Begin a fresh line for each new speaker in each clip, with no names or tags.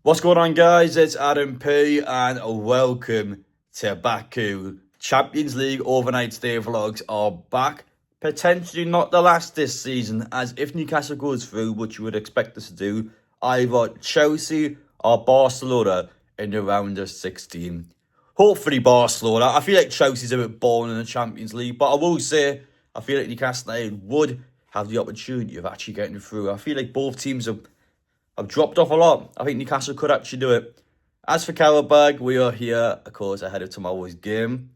What's going on, guys? It's Adam P and welcome to Baku. Champions League overnight stay vlogs are back. Potentially not the last this season, as if Newcastle goes through, which you would expect us to do, either Chelsea or Barcelona in the round of 16. Hopefully Barcelona. I feel like Chelsea's a bit boring in the Champions League, but I will say I feel like Newcastle United would have the opportunity of actually getting through. I feel like both teams have dropped off a lot. I think Newcastle could actually do it. As for Qarabag, we are here, of course, ahead of tomorrow's game.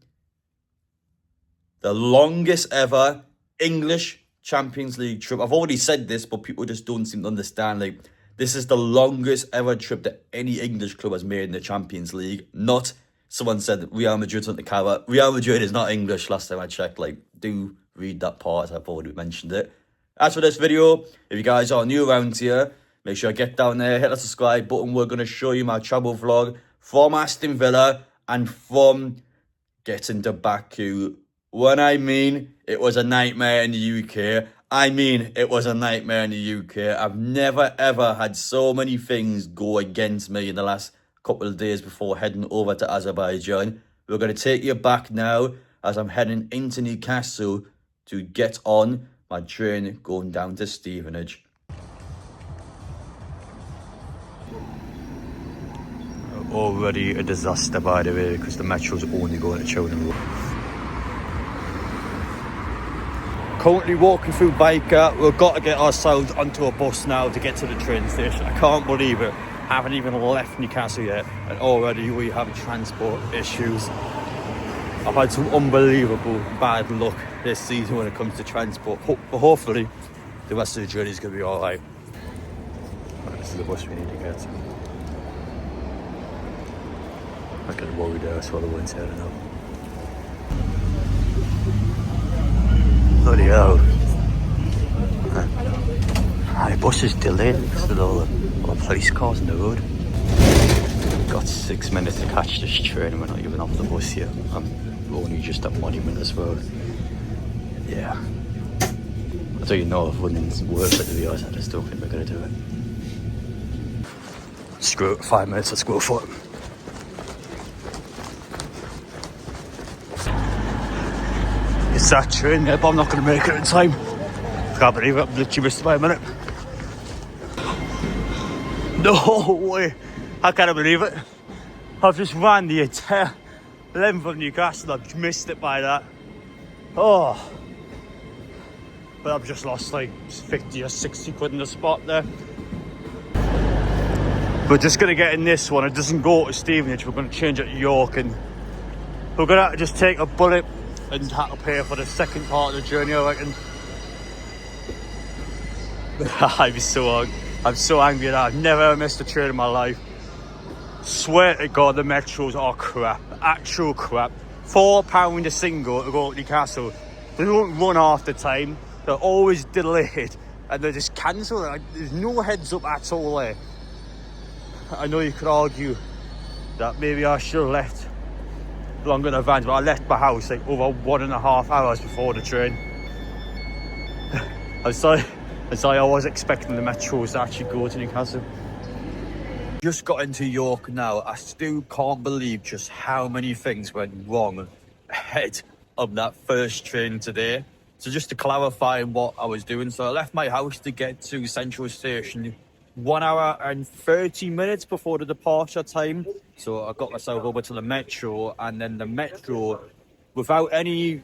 The longest ever English Champions League trip. I've already said this, but people just don't seem to understand. Like, this is the longest ever trip that any English club has made in the Champions League. Not someone said Real Madrid's on the Qarabag. Real Madrid is not English last time I checked. Like, do read that part, as I've already mentioned it. As for this video, if you guys are new around here, make sure you get down there, hit the subscribe button. We're going to show you my travel vlog from Aston Villa and from getting to Baku. When I mean it was a nightmare in the UK, I mean it was a nightmare in the UK. I've never ever had so many things go against me in the last couple of days before heading over to Azerbaijan. We're going to take you back now as I'm heading into Newcastle to get on my train going down to Stevenage. Already a disaster, by the way, because the metro's only going to Cheltenham Road. Currently walking through Baku. We've got to get ourselves onto a bus now to get to the train station. I can't believe it. Haven't even left Newcastle yet, and already we have transport issues. I've had some unbelievable bad luck this season when it comes to transport, but hopefully the rest of the journey is going to be alright. This is the bus we need to get to. I was getting worried there, I saw the ones here, I don't know. Bloody hell. The bus is delayed because of all the police cars on the road. Got 6 minutes to catch this train and we're not even off the bus yet. I'm only just at Monument as well. Yeah. I don't even know if it's worth it, to be honest. I just don't think we're going to do it. Screw it, 5 minutes, let's go for it. It's that train there, but I'm not going to make it in time. Can't believe it, I've literally missed it by a minute. No way! I can't believe it. I've just ran the entire length of Newcastle, I've missed it by that. Oh. But I've just lost like 50 or 60 quid in the spot there. We're just going to get in this one, it doesn't go to Stevenage, we're going to change it to York, and we're going to have to just take a bullet and have to pay for the second part of the journey, I reckon. I'm so angry at that. I've never missed a train in my life. Swear to God, the metros are crap. Actual crap. £4 a single to go to Newcastle. They don't run half the time. They're always delayed. And they're just cancelled. Like, there's no heads up at all there. I know you could argue that maybe I should have left longer in advance, but I left my house like over 1.5 hours before the train. I'm sorry, I was expecting the metros to actually go to Newcastle. Just got into York now. I still can't believe just how many things went wrong ahead of that first train today. So just to clarify what I was doing, so I left my house to get to Central Station 1 hour and 30 minutes before the departure time. So I got myself over to the metro, and then the metro, without any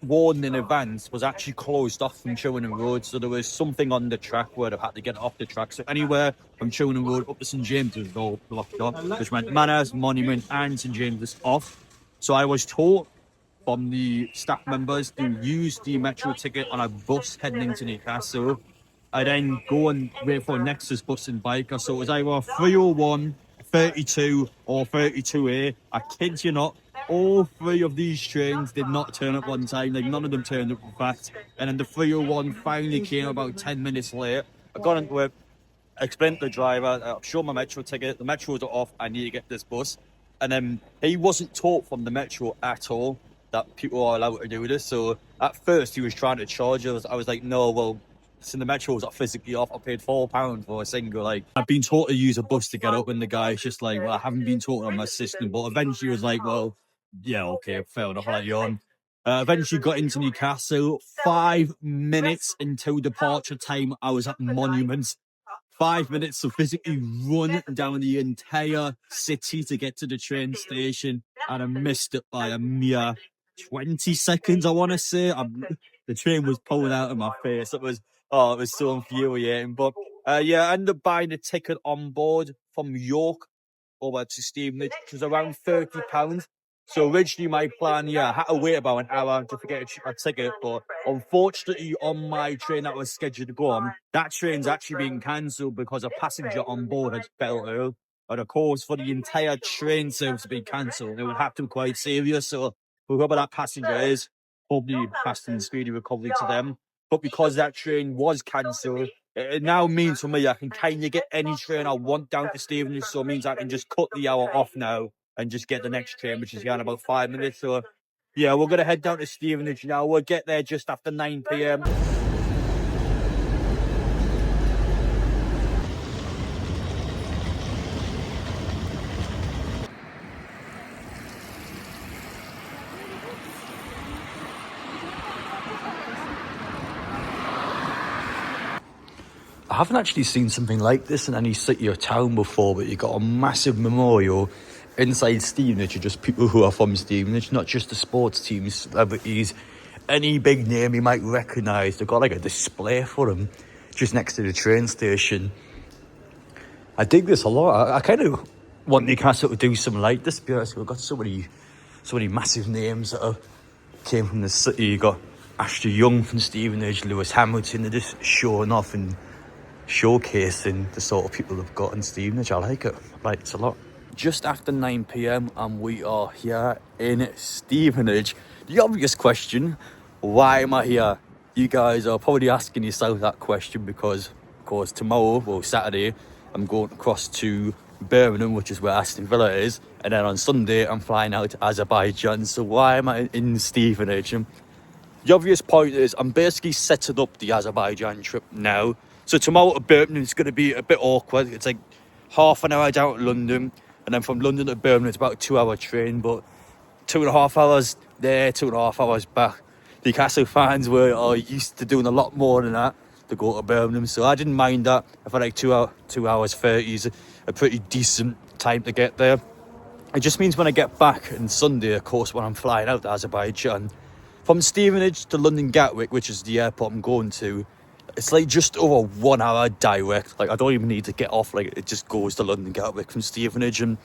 warning in advance, was actually closed off from Cheltenham Road. So there was something on the track where I had to get off the track. So anywhere from Cheltenham Road up to St James's was all blocked off, which meant Manners, Monument and St James's off. So I was told from the staff members to use the metro ticket on a bus heading into Newcastle. I then go and wait for a Nexus bus in Baku. So it was either 301, 32 or 32A. I kid you not, all three of these trains did not turn up on time. Like, none of them turned up, in fact. And then the 301 finally came about 10 minutes late. I got into it, I explained to the driver, I've shown my metro ticket, the metros are off, I need to get this bus. And then he wasn't taught from the metro at all that people are allowed to do this. So at first he was trying to charge us. I was like, no, well, in the metro was physically off. I paid £4 for a single. Like, I've been taught to use a bus to get up, and the guy's just like, well, I haven't been taught on my system. But eventually, was like, well, yeah, okay, fair enough. I'll let you on. Eventually got into Newcastle. 5 minutes until departure time, I was at Monument. 5 minutes to physically run down the entire city to get to the train station, and I missed it by a mere 20 seconds, I want to say. The train was pulling out of my face. It was so infuriating. But yeah, I ended up buying a ticket on board from York over to Stevenage, which was around £30. So originally my plan, I had to wait about an hour to get a ticket, but unfortunately on my train that was scheduled to go on, that train's actually being cancelled because a passenger on board had fell ill. And of course, for the entire train service to be cancelled, it would have to be quite serious. So whoever that passenger is, hopefully fast and speedy recovery to them. But because that train was cancelled, it now means for me I can kind of get any train I want down to Stevenage. So it means I can just cut the hour off now and just get the next train, which is in about 5 minutes. So yeah, we're going to head down to Stevenage now. We'll get there just after 9 p.m. I haven't actually seen something like this in any city or town before, but you've got a massive memorial inside Stevenage of just people who are from Stevenage, not just the sports teams, celebrities, any big name you might recognise. They've got like a display for them just next to the train station. I dig this a lot. I kind of want Newcastle to do something like this, because we've got so many massive names that came from the city. You got Ashley Young from Stevenage, Lewis Hamilton. They're just showing off and showcasing the sort of people they've got in Stevenage. I like it. I like it a lot. Just after 9 p.m. and we are here in Stevenage. The obvious question, why am I here? You guys are probably asking yourself that question because, of course, tomorrow, well, Saturday, I'm going across to Birmingham, which is where Aston Villa is, and then on Sunday I'm flying out to Azerbaijan. So why am I in Stevenage? And the obvious point is I'm basically setting up the Azerbaijan trip now. So tomorrow to Birmingham is going to be a bit awkward. It's like half an hour down to London, and then from London to Birmingham it's about a 2-hour train, but 2.5 hours there, 2.5 hours back. Newcastle fans are used to doing a lot more than that to go to Birmingham, so I didn't mind that. I felt like 2 hours 30 is a pretty decent time to get there. It just means when I get back on Sunday, of course, when I'm flying out to Azerbaijan, from Stevenage to London Gatwick, which is the airport I'm going to, it's like just over 1 hour direct. Like, I don't even need to get off. Like, it just goes to London Gatwick from Stevenage. And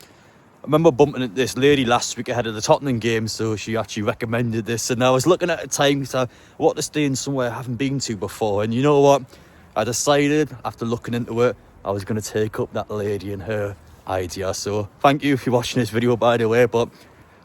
I remember bumping into this lady last week ahead of the Tottenham game, so she actually recommended this. And I was looking at the time, so I want to stay in somewhere I haven't been to before. And you know what? I decided, after looking into it, I was going to take up that lady and her idea. So thank you for watching this video, by the way. But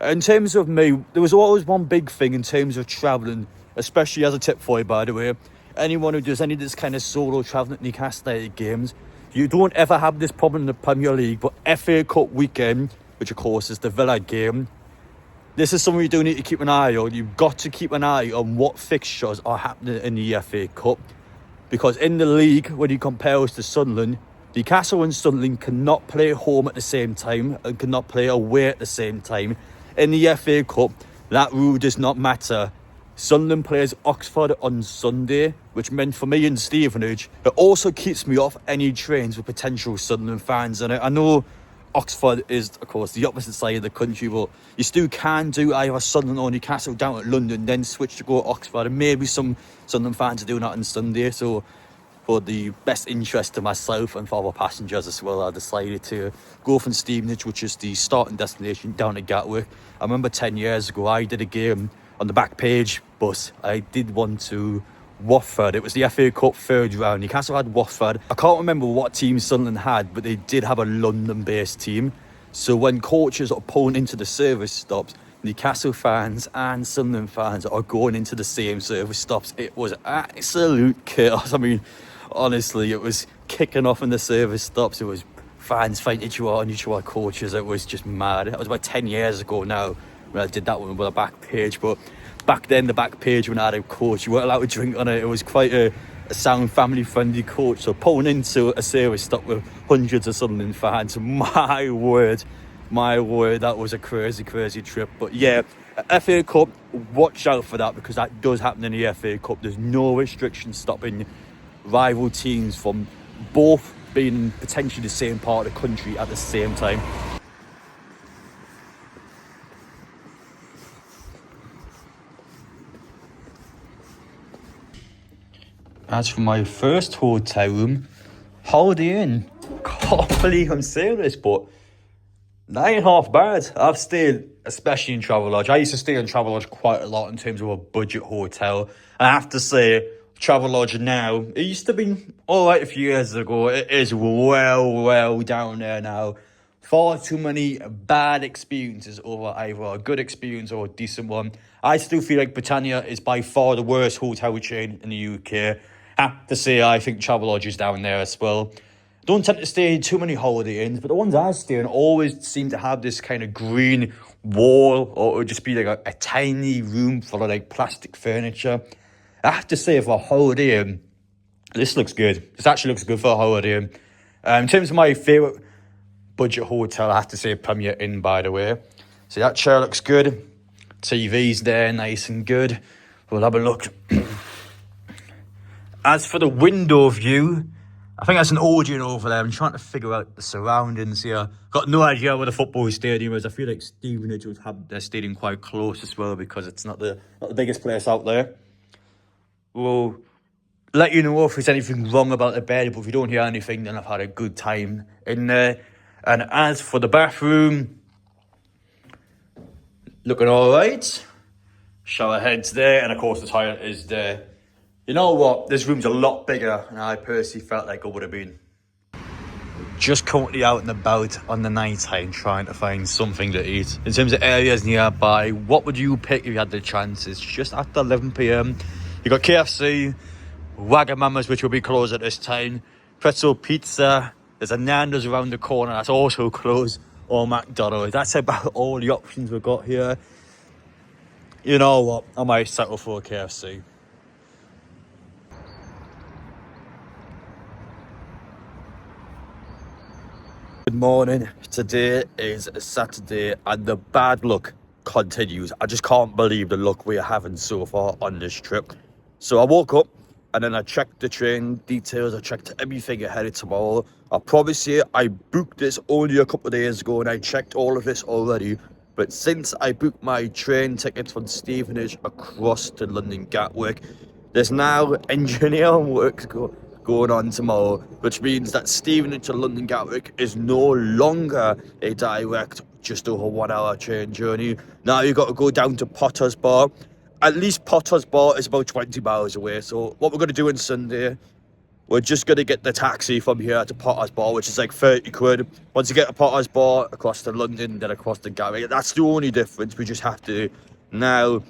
in terms of me, there was always one big thing in terms of travelling, especially as a tip for you, by the way. Anyone who does any of this kind of solo travelling at Newcastle United games, you don't ever have this problem in the Premier League, but FA Cup weekend, which of course is the Villa game, this is something you do need to keep an eye on. You've got to keep an eye on what fixtures are happening in the FA Cup, because in the league, when you compare us to Sunderland, Newcastle and Sunderland cannot play home at the same time and cannot play away at the same time. In the FA Cup, that rule does not matter. Sunderland plays Oxford on Sunday, which meant for me in Stevenage, it also keeps me off any trains with potential Sunderland fans. And I know Oxford is, of course, the opposite side of the country, but you still can do either Sunderland or Newcastle down at London, then switch to go to Oxford. And maybe some Sunderland fans are doing that on Sunday. So for the best interest to myself and for other passengers as well, I decided to go from Stevenage, which is the starting destination, down to Gatwick. I remember 10 years ago, I did a game on the back page bus. I did one to Watford. It was the FA Cup third round. Newcastle had Watford. I can't remember what team Sunderland had, but they did have a London-based team. So when coaches are pulling into the service stops, Newcastle fans and Sunderland fans are going into the same service stops. It was absolute chaos. I mean, honestly, it was kicking off in the service stops. It was fans fighting each other coaches. It was just mad. That was about 10 years ago now when I did that one with a back page. But back then, the back page, when I had a coach, you weren't allowed to drink on it. It was quite a a sound family-friendly coach. So pulling into a service stop with hundreds of Sunderland fans, my word, that was a crazy trip. But yeah, FA Cup, watch out for that, because that does happen in the FA Cup. There's no restrictions stopping rival teams from both being potentially the same part of the country at the same time. As for my first hotel room, Holiday Inn. Can't believe I'm saying this, but that ain't half bad. I've stayed, especially in Travelodge. I used to stay in Travelodge quite a lot in terms of a budget hotel. I have to say, Travelodge now, it used to be alright a few years ago. It is well down there now. Far too many bad experiences over either a good experience or a decent one. I still feel like Britannia is by far the worst hotel chain in the UK. Have to say, I think Travelodge is down there as well. Don't tend to stay in too many Holiday Inns, but the ones I stay in always seem to have this kind of green wall, or it would just be like a tiny room full of like plastic furniture. I have to say, for a Holiday Inn, this looks good. This actually looks good for a Holiday Inn. In terms of my favourite budget hotel, I have to say Premier Inn, by the way. See, that chair looks good. TV's there, nice and good. We'll have a look. As for the window view, I think that's an Odeon over there. I'm trying to figure out the surroundings here. Got no idea where the football stadium is. I feel like Stevenage would have their stadium quite close as well, because it's not the biggest place out there. We'll let you know if there's anything wrong about the bed, but if you don't hear anything, then I've had a good time in there. And as for the bathroom, looking all right. Shower head's there, and of course the toilet is there. You know what? This room's a lot bigger than I personally felt like it would have been. Just currently out and about on the night time trying to find something to eat. In terms of areas nearby, what would you pick if you had the chance? It's just after 11 p.m. You got KFC, Wagamama's, which will be closed at this time, Pretzel Pizza, there's a Nando's around the corner that's also closed, or McDonald's. That's about all the options we've got here. You know what? I might settle for a KFC. Good morning. Today is Saturday and the bad luck continues. I just can't believe the luck we're having so far on this trip. So I woke up and then I checked the train details. I checked everything ahead of tomorrow. I promise you, I booked this only a couple of days ago and I checked all of this already. But since I booked my train tickets from Stevenage across to London Gatwick, there's now engineering works going on tomorrow, which means that Stevenage to London Gatwick is no longer a direct, just over 1 hour train journey. Now you've got to go down to Potter's Bar. At least Potter's Bar is about 20 miles away. So what we're going to do on Sunday, we're just going to get the taxi from here to Potter's Bar, which is like 30 quid. Once you get to Potter's Bar, across to London, then across to Gatwick. That's the only difference. We just have to now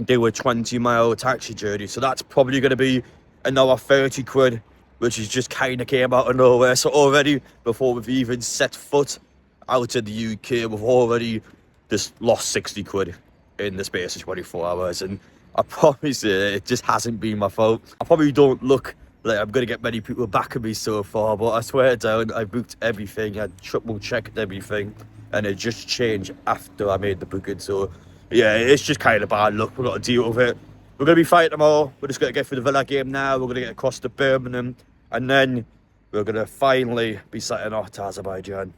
do a 20-mile taxi journey. So that's probably going to be another 30 quid, which is just kind of came out of nowhere. So already, before we've even set foot out of the UK, we've already just lost 60 quid in the space of 24 hours. And I promise you, it just hasn't been my fault. I probably don't look like I'm going to get many people backing me so far, but I swear down, I booked everything, I triple checked everything, and it just changed after I made the booking. So yeah, it's just kind of bad luck. We've got to deal with it. We're going to be fighting tomorrow. We're just going to get through the Villa game now. We're going to get across to Birmingham. And then we're going to finally be setting off to Azerbaijan.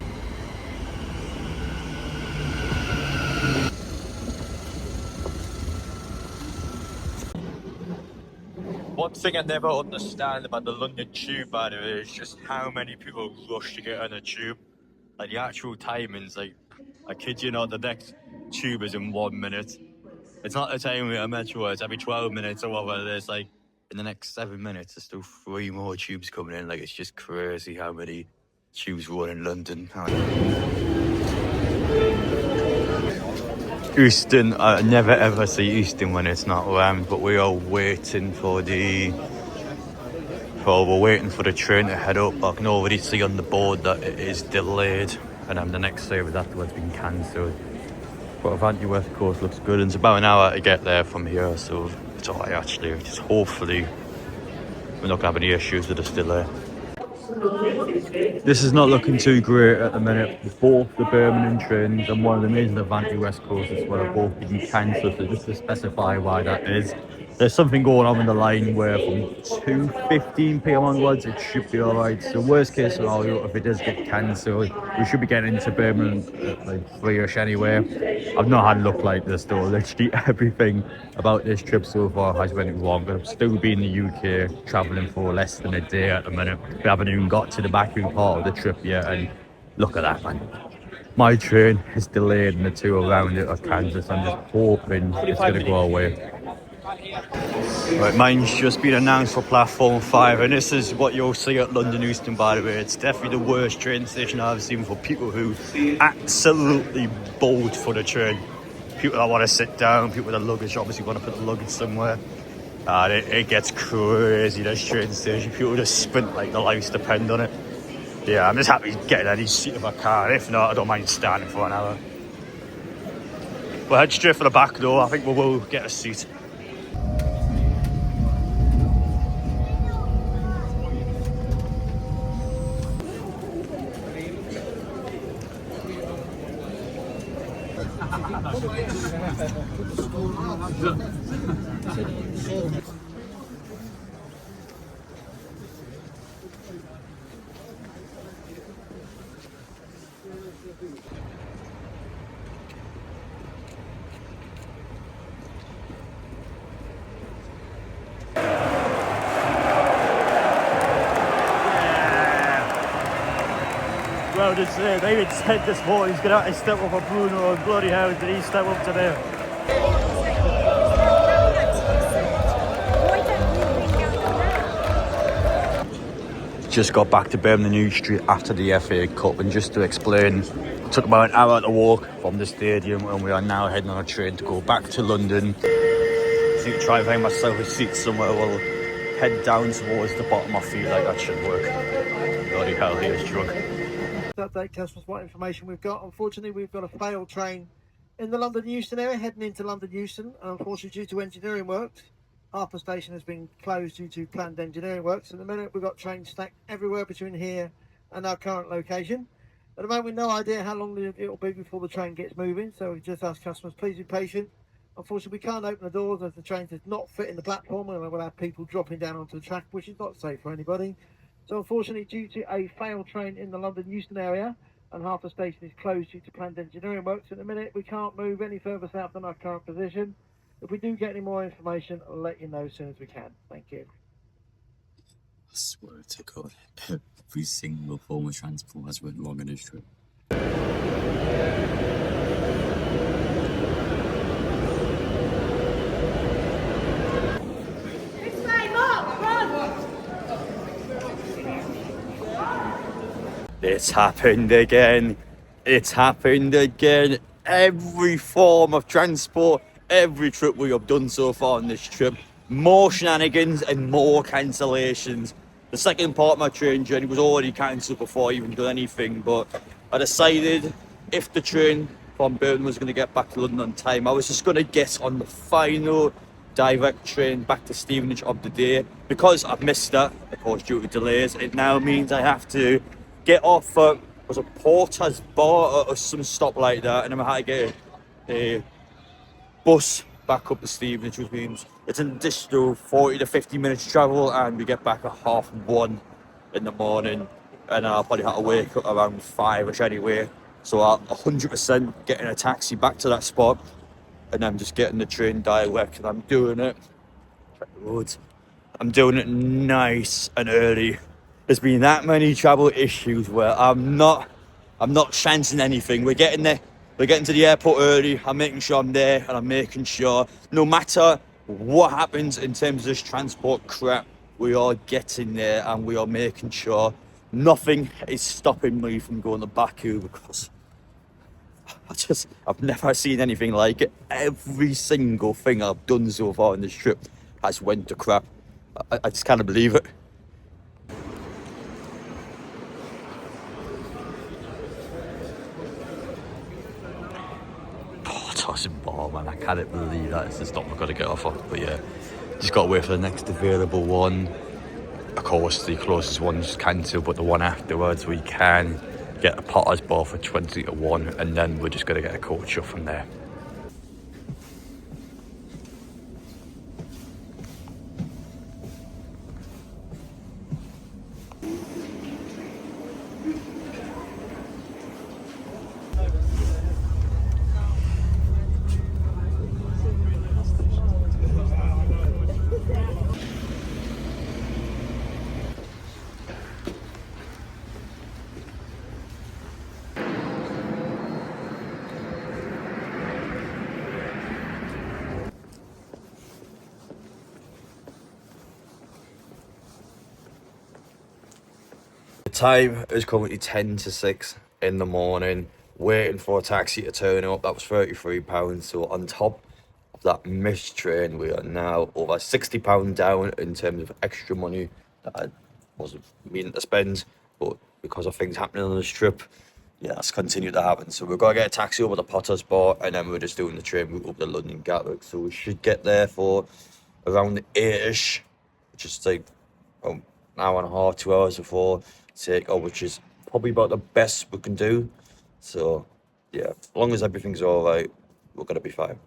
One thing I never understand about the London Tube, by the way, is just how many people rush to get on a tube. Like the actual timings, like, I kid you not, the next tube is in 1 minute. It's not the time with a metro, it's every 12 minutes or whatever it is. Like, in the next 7 minutes, there's still 3 more tubes coming in. Like, it's just crazy how many tubes run in London. Euston, I never ever see Euston when it's not rammed, but we are waiting for the train to head up. I can already see on the board that it is delayed, and then the next service afterwards been cancelled. But Avanti West Coast looks good, and it's about an hour to get there from here, so it's alright actually. Just hopefully we're not going to have any issues with this delay. This is not looking too great at the minute. Both the Birmingham trains and one of the main Avanti West Coast as well are both being cancelled, so just to specify why that is. There's something going on in the line where from 2:15 p.m. onwards it should be alright. So worst case scenario, if it does get cancelled, we should be getting into Birmingham at like 3ish anyway. I've not had a look like this though. Literally everything about this trip so far has went wrong. But I'm still being in the UK, travelling for less than a day at the minute. We haven't even got to the Baku part of the trip yet, and look at that, man. My train is delayed and the two around it are cancelled. I'm just hoping it's going to go away. Right, mine's just been announced for platform 5, and this is what you'll see at London Euston, by the way. It's definitely the worst train station I've seen for people who absolutely bolt for the train. People that want to sit down, people with their luggage obviously want to put the luggage somewhere. And it gets crazy, this train station. People just sprint like their lives depend on it. Yeah, I'm just happy getting any seat of a car. If not, I don't mind standing for an hour. We'll head straight for the back though. I think we will get a seat. Well, David said this morning he's going to have to step up for Bruno, and bloody hell did he step up today. Just got back to Birmingham New Street after the FA Cup, and just to explain, it took about an hour to walk from the stadium, and we are now heading on a train to go back to London. I think try and find myself a seat somewhere. We'll head down towards the bottom. I feel like that should work. Bloody hell, he is drunk.
Update customers what information we've got. Unfortunately, we've got a failed train in the London Euston area heading into London Euston, and unfortunately due to engineering works, half the station has been closed due to planned engineering works. At the minute we've got trains stacked everywhere between here and our current location. At the moment we've no idea how long it'll be before the train gets moving, so we just ask customers please be patient. Unfortunately we can't open the doors as the train does not fit in the platform, and we'll have people dropping down onto the track, which is not safe for anybody. So unfortunately, due to a failed train in the London Euston area, and half the station is closed due to planned engineering works, at the minute we can't move any further south than our current position. If we do get any more information, I'll let you know as soon as we can. Thank you.
I swear to God, every single form of transport has went wrong in this trip.
It's happened again. It's happened again. Every form of transport, every trip we have done so far on this trip, more shenanigans and more cancellations. The second part of my train journey was already cancelled before I even done anything, but I decided if the train from Birmingham was going to get back to London on time, I was just going to get on the final direct train back to Stevenage of the day. Because I've missed that, of course, due to delays, it now means I have to get off was a Porter's Bar or some stop like that, and then I had to get a bus back up to Stevenage, which means it's an additional 40 to 50 minutes travel, and we get back at 1:30 in the morning, and I'll probably have to wake up around 5ish anyway. So I'll 100% getting a taxi back to that spot, and I'm just getting the train direct, and I'm doing it. Check the roads. I'm doing it nice and early. There's been that many travel issues where I'm not chancing anything. We're getting there. We're getting to the airport early. I'm making sure I'm there, and I'm making sure no matter what happens in terms of this transport crap, we are getting there, and we are making sure nothing is stopping me from going to Baku, because I've never seen anything like it. Every single thing I've done so far on this trip has went to crap. I just can't believe it. Bar, man, I can't believe that. It's the stop we've got to get off of. But yeah, just got to wait for the next available one. Of course, the closest one's cancelled, but the one afterwards we can get a Potter's Bar for 20 to 1, and then we're just going to get a coach up from there. The time is currently 10 to 6 in the morning, waiting for a taxi to turn up. That was £33, so on top of that missed train, we are now over £60 down in terms of extra money that I wasn't meaning to spend, but because of things happening on this trip, yeah, that's continued to happen. So we've got to get a taxi over to Potter's Bar, and then we're just doing the train route up to London Gatwick. So we should get there for around 8ish, which is like an hour and a half, 2 hours before takeoff, which is probably about the best we can do. So yeah, as long as everything's all right, we're gonna be fine.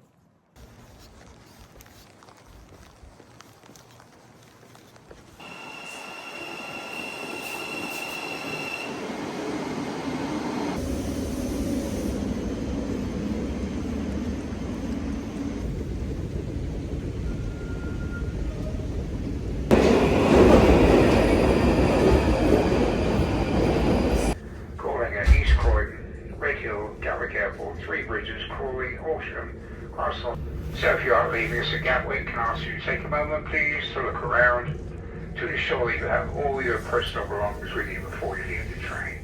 Gatwick Airport, Three Bridges, Crawley, Horsham, Arsenal. So if you are leaving us at Gatwick, can I ask you to take a moment please to look around to ensure that you have all your personal belongings with you before you leave the train,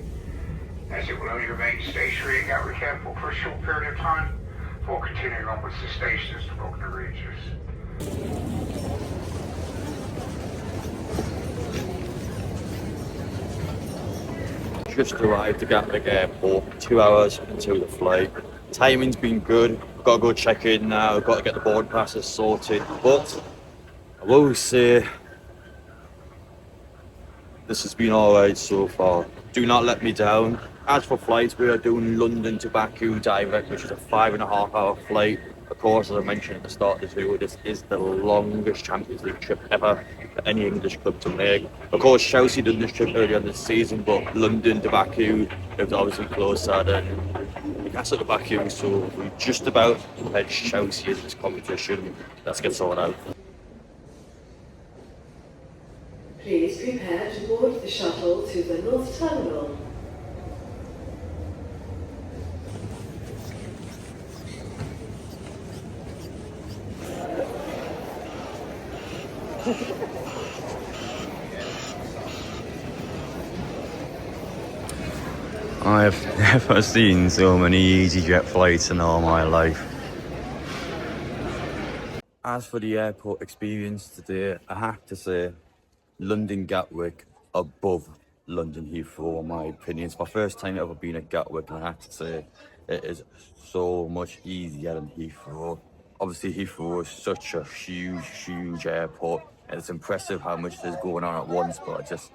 as it will only remain stationary at Gatwick Airport for a short period of time before continuing onwards to stations to Bognor Regis.
Just arrived at Gatwick Airport, 2 hours until the flight. Timing's been good. Got to go check in now. Got to get the board passes sorted. But I will say this has been alright so far. Do not let me down. As for flights, we are doing London to Baku direct, which is a 5.5 hour flight. Of course, as I mentioned at the start of this video, this is the longest Champions League trip ever for any English club to make. Of course, Chelsea did this trip earlier in the season, but London to Baku, it was obviously closer than Newcastle to Baku, so we just about edged Chelsea in this competition. Let's get sorted out.
Please prepare to board the shuttle to the North Terminal.
I've never seen so many EasyJet flights in all my life. As for the airport experience today, I have to say London Gatwick above London Heathrow in my opinion. It's my first time ever been at Gatwick, and I have to say it is so much easier than Heathrow. Obviously Heathrow is such a huge airport, and it's impressive how much there's going on at once, but I just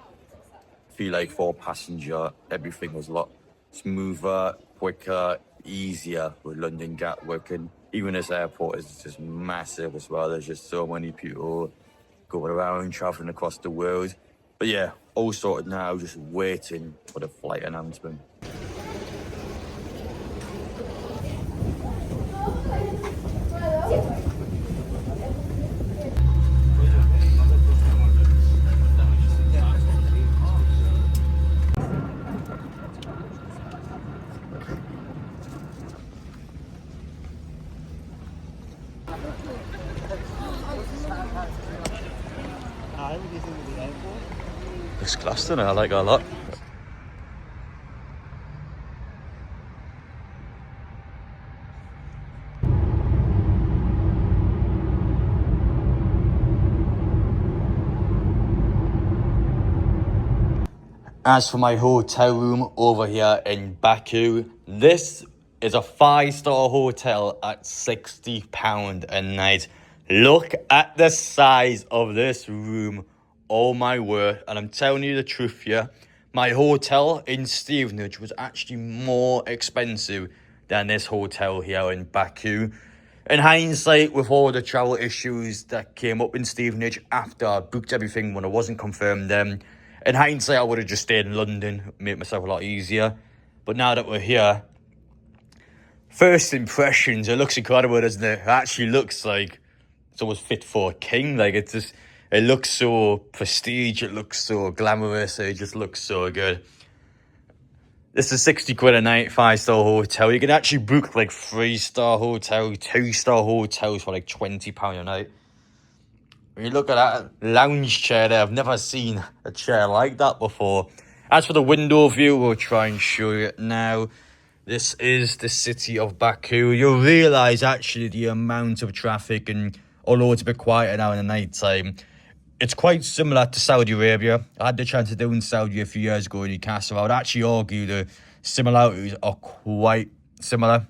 feel like for passenger everything was a lot smoother, quicker, easier with London Gatwick. And even this airport is just massive as well. There's just so many people going around, traveling across the world. But yeah, all sorted now, just waiting for the flight announcement. It's class, and I like it a lot. As for my hotel room over here in Baku, this is a 5-star hotel at £60 a night. Look at the size of this room Oh my word. And I'm telling you the truth here. My hotel in Stevenage was actually more expensive than this hotel here in Baku. In hindsight, with all the travel issues that came up in Stevenage after I booked everything when I wasn't confirmed then, in hindsight, I would have just stayed in London, made myself a lot easier. But now that we're here, first impressions, it looks incredible, doesn't it? It actually looks like it's almost fit for a king. Like, it's just, it looks so prestige, it looks so glamorous, it just looks so good. This is 60 quid a night, 5-star hotel. You can actually book like 3-star hotel, 2-star hotels for like £20 a night. When you look at that lounge chair there, I've never seen a chair like that before. As for the window view, we'll try and show you it now. This is the city of Baku. You'll realise actually the amount of traffic, and although it's a bit quieter now in the night time, it's quite similar to Saudi Arabia. I had the chance to do in Saudi a few years ago in Newcastle. I would actually argue the similarities are quite similar.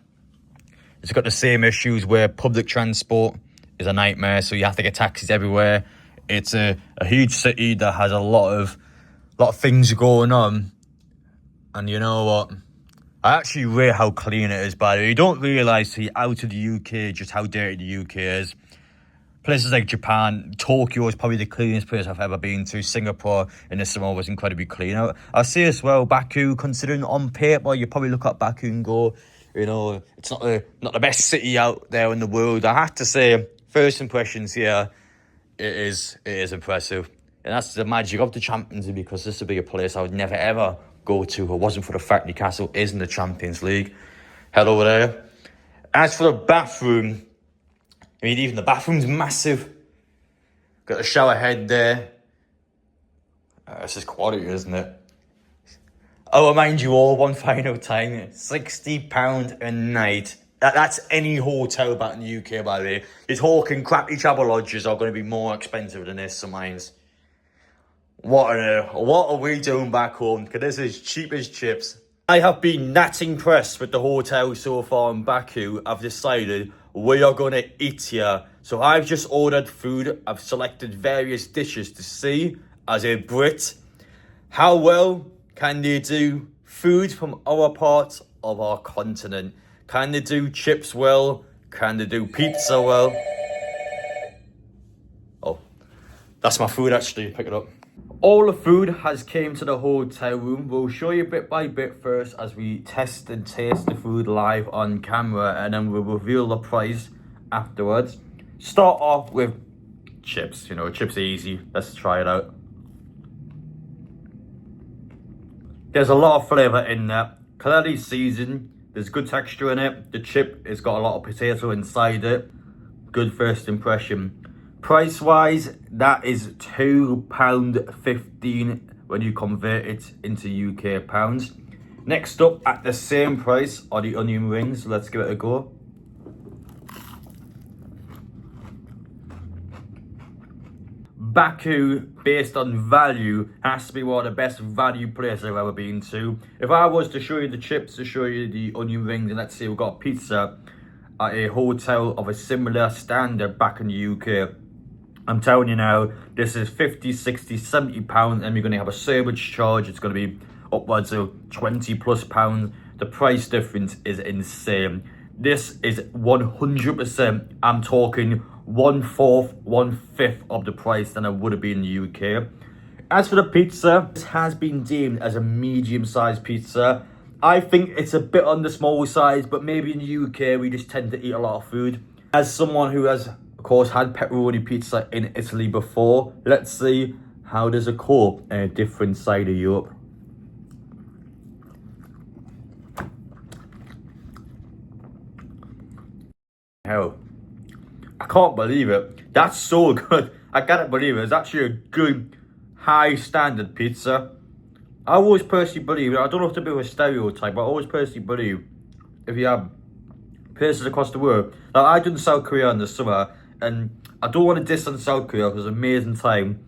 It's got the same issues where public transport is a nightmare, so you have to get taxis everywhere. It's a huge city that has a lot of things going on. And you know what? I actually rate how clean it is, by the way. You don't realise till you're out of the UK just how dirty the UK is. Places like Japan, Tokyo is probably the cleanest place I've ever been to. Singapore in the summer was incredibly clean. I'll say as well, Baku, considering on paper, you probably look at Baku and go, you know, it's not the best city out there in the world. I have to say, first impressions here, it is impressive. And that's the magic of the Champions League, because this would be a place I would never ever go to if it wasn't for the fact Newcastle is in the Champions League. Hello there. As for the bathroom, I mean, even the bathroom's massive. Got a shower head there. This is quality, isn't it? I'll remind you all one final time, £60 a night. That's any hotel back in the UK, by the way. These hawking crappy travel lodges are going to be more expensive than this, so mine's. What are we doing back home? Because this is cheap as chips. I have been that impressed with the hotel so far in Baku. I've decided we are going to eat here. So I've just ordered food. I've selected various dishes to see, as a Brit, how well can they do food from other parts of our continent. Can they do chips well? Can they do pizza well? Oh, that's my food actually, pick it up. All the food has came to the hotel room. We'll show you bit by bit first as we test and taste the food live on camera, and then we'll reveal the price afterwards. Start off with chips. You know, chips are easy. Let's try it out. There's a lot of flavour in there. Clearly seasoned. There's good texture in it. The chip has got a lot of potato inside it. Good first impression. Price wise, that is £2.15 when you convert it into UK pounds. Next up at the same price are the onion rings. Let's give it a go. Baku, based on value, has to be one of the best value places I've ever been to. If I was to show you the chips, to show you the onion rings, and let's say we've got pizza at a hotel of a similar standard back in the UK, I'm telling you now, this is 50, 60, 70 pounds, and you're going to have a service charge. It's going to be upwards of 20 plus pounds. The price difference is insane. This is 100%, I'm talking 1/4, 1/5 of the price than it would have been in the UK. As for the pizza, this has been deemed as a medium-sized pizza. I think it's a bit on the small size, but maybe in the UK we just tend to eat a lot of food. As someone who has, of course, had pepperoni pizza in Italy before, let's see how does it cope in a different side of Europe. Hell, I can't believe it. That's so good. I can't believe it. It's actually a good, high standard pizza. I always personally believe, I don't know if it's a bit of a stereotype, but I always personally believe if you have places across the world, like I done South Korea in the summer, and I don't want to diss on South Korea because it was an amazing time.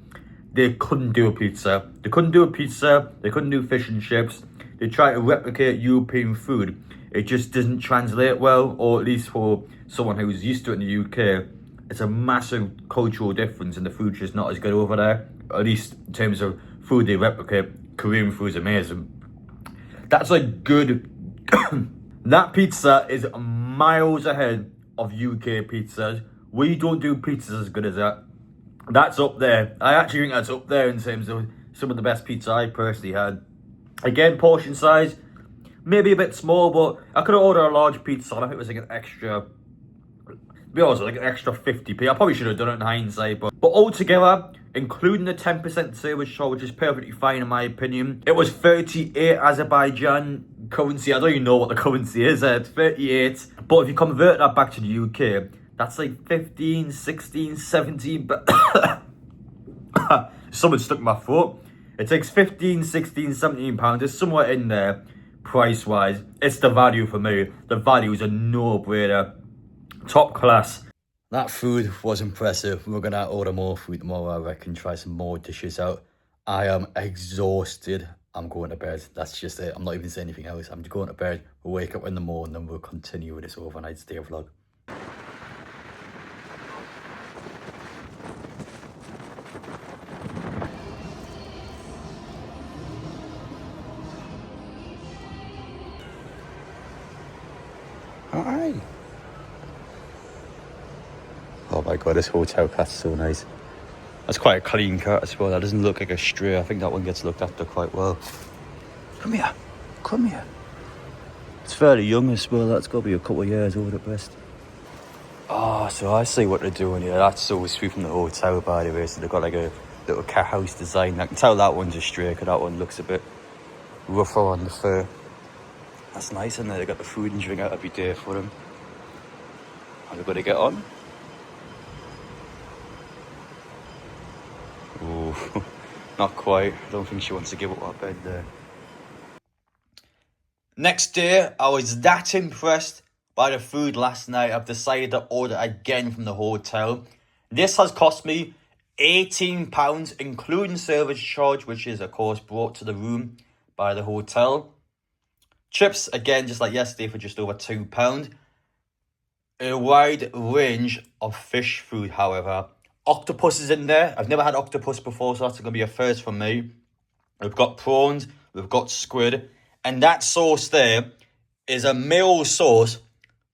They couldn't do a pizza. They couldn't do a pizza. They couldn't do fish and chips. They tried to replicate European food. It just doesn't translate well, or at least for someone who's used to it in the UK. It's a massive cultural difference, and the food's just not as good over there. at least in terms of food they replicate, Korean food is amazing. That's like good. That pizza is miles ahead of UK pizzas. We don't do pizzas as good as that. That's up there. I actually think that's up there in terms of some of the best pizza I personally had. Again, portion size, maybe a bit small, but I could have ordered a large pizza. I think it was like an extra, to be honest, like an extra 50p. I probably should have done it in hindsight, but altogether, including the 10% service charge, which is perfectly fine in my opinion, it was 38 Azerbaijan currency. I don't even know what the currency is. It's 38. But if you convert that back to the UK, that's like 15, 16, 17. But someone stuck in my throat. It takes 15, 16, 17 pounds. It's somewhere in there, price-wise. It's the value for me. The value is a no-brainer. Top class. That food was impressive. We're gonna order more food tomorrow, I reckon. Try some more dishes out. I am exhausted. I'm going to bed. That's just it. I'm not even saying anything else. I'm going to bed. We'll wake up in the morning and we'll continue with this overnight stay vlog. Hi. Oh my god, this hotel cat's so nice. That's quite a clean cat as well. That doesn't look like a stray. I think that one gets looked after quite well. Come here. Come here. It's fairly young as well. That's got to be a couple of years old at best. Oh, so I see what they're doing here. That's so sweet from the hotel, by the way. So they've got like a little cat house design. I can tell that one's a stray because that one looks a bit rougher on the fur. That's nice, and they've got the food and drink out every day for them. Are we going to get on? Ooh, not quite. I don't think she wants to give up that bed there. Next day, I was that impressed by the food last night. I've decided to order again from the hotel. This has cost me £18, including service charge, which is, of course, brought to the room by the hotel. Chips, again, just like yesterday, for just over £2. A wide range of fish food, however. Octopus is in there. I've never had octopus before, so that's going to be a first for me. We've got prawns, we've got squid, and that sauce there is a meal sauce,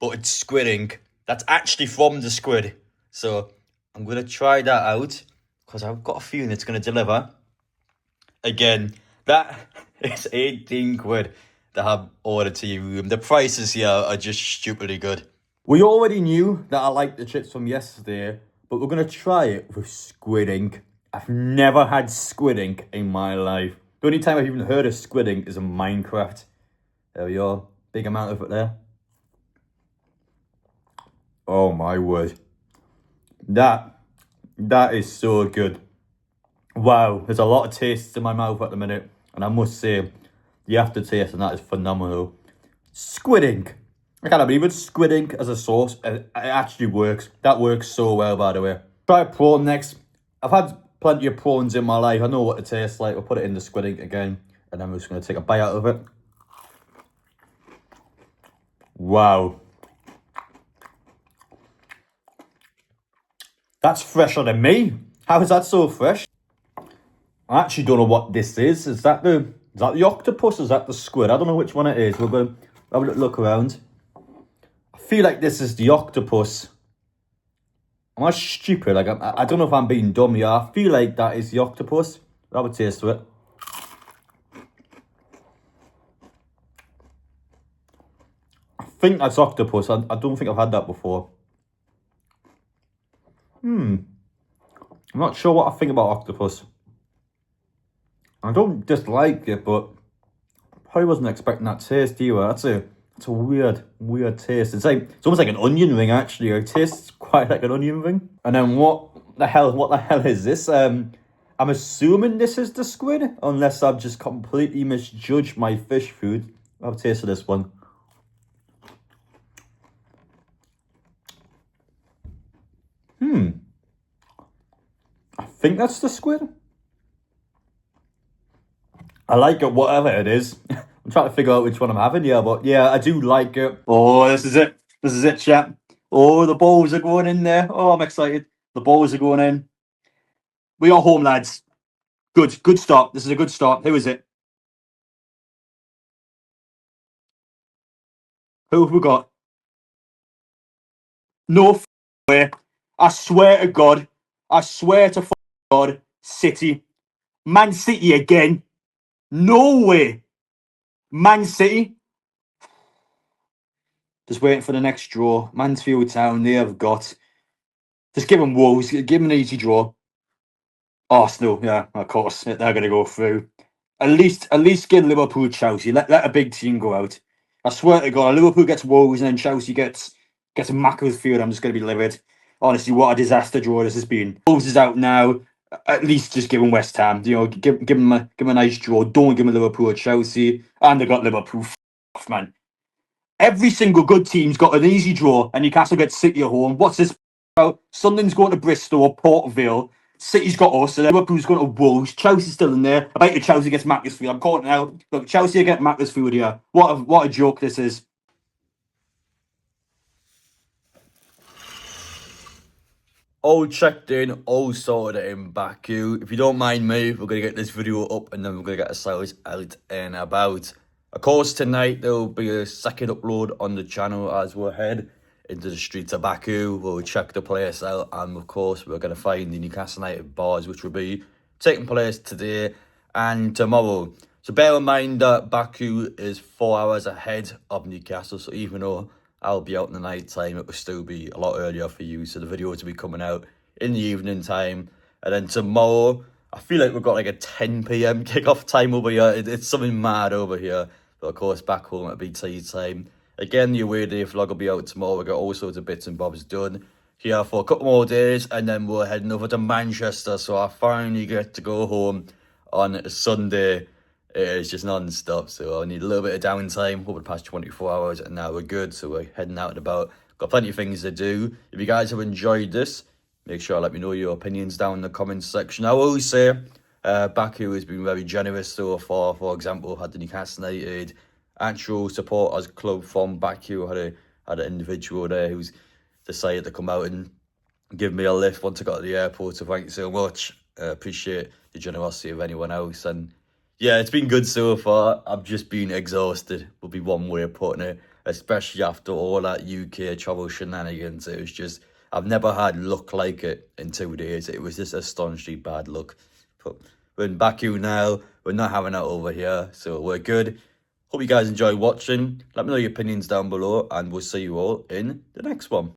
but it's squid ink. That's actually from the squid. So I'm going to try that out, because I've got a feeling it's going to deliver. Again, that is 18 quid that I've ordered to your room. The prices here are just stupidly good. We already knew that I liked the chips from yesterday, but we're going to try it with squid ink. I've never had squid ink in my life. The only time I've even heard of squid ink is in Minecraft. There we are. Big amount of it there. Oh my word. That is so good. Wow, there's a lot of tastes in my mouth at the minute. And I must say, the aftertaste and that is phenomenal. Squid ink. I can't believe it. Squid ink as a sauce. It actually works. That works so well, by the way. Try prawn next. I've had plenty of prawns in my life. I know what it tastes like. We'll put it in the squid ink again. And then we're just going to take a bite out of it. Wow. That's fresher than me. How is that so fresh? I actually don't know what this is. Is that the octopus? Is that the squid? I don't know which one it is. We're going to have a little look around. I feel like this is the octopus. Am I stupid? Like, I don't know if I'm being dumb here. I feel like that is the octopus. I'll have a taste of it. I think that's octopus. I don't think I've had that before. I'm not sure what I think about octopus. I don't dislike it, but probably wasn't expecting that taste either. That's a weird taste. It's almost like an onion ring, actually. It tastes quite like an onion ring. And then what the hell is this? I'm assuming this is the squid, unless I've just completely misjudged my fish food. I'll have a taste of this one. I think that's the squid. I like it, whatever it is. I'm trying to figure out which one I'm having here, but yeah, I do like it. Oh, this is it. This is it, chap. Oh, the balls are going in there. Oh, I'm excited. The balls are going in. We are home, lads. Good start. This is a good start. Who is it? Who have we got? No way. I swear to God. I swear to God. City. Man City again. No way. Man City. Just waiting for the next draw. Mansfield Town, they have got. Just give them Wolves. Give them an easy draw. Arsenal, yeah, of course. They're going to go through. At least give Liverpool Chelsea. Let a big team go out. I swear to God, Liverpool gets Wolves and then Chelsea gets a Macclesfield. I'm just going to be livid. Honestly, what a disaster draw this has been. Wolves is out now. At least just give them West Ham. You know, give them a nice draw. Don't give them Liverpool or Chelsea. And they got Liverpool. Off, man. Every single good team's got an easy draw, and Newcastle gets City at home. What's this about? Sunderland's going to Bristol or Port Vale. City's got us, and Liverpool's going to Wolves. Chelsea's still in there. I bet you Chelsea gets Macclesfield. I'm calling it now. Look, Chelsea against Macclesfield here. What a joke this is. All checked in, all sorted in Baku. If you don't mind me, we're going to get this video up and then we're going to get ourselves out and about. Of course, tonight there will be a second upload on the channel as we head into the streets of Baku. We'll check the place out and, of course, we're going to find the Newcastle United bars, which will be taking place today and tomorrow. So bear in mind that Baku is 4 hours ahead of Newcastle, so even though I'll be out in the night time, it will still be a lot earlier for you, so the video will be coming out in the evening time. And then tomorrow, I feel like we've got like a 10 p.m. kickoff time over here. It's something mad over here. But of course, back home at BT time. Again, the away day vlog will be out tomorrow. We've got all sorts of bits and bobs done here for a couple more days, and then we're heading over to Manchester. So I finally get to go home on a Sunday. It's just non-stop, so I need a little bit of downtime over the past 24 hours, and now we're good. So we're heading out and about. Got plenty of things to do. If you guys have enjoyed this, make sure to let me know your opinions down in the comments section. I will always say Baku has been very generous so far. For example, had the Newcastle United actual supporters club from Baku. Had an individual there who's decided to come out and give me a lift once I got to the airport. So thank you so much. Appreciate the generosity of anyone else. And yeah, it's been good so far. I've just been exhausted, would be one way of putting it, especially after all that UK travel shenanigans. It was just, I've never had luck like it in 2 days. It was just astonishingly bad luck. But we're in Baku now. We're not having that over here, so we're good. Hope you guys enjoy watching. Let me know your opinions down below, and we'll see you all in the next one.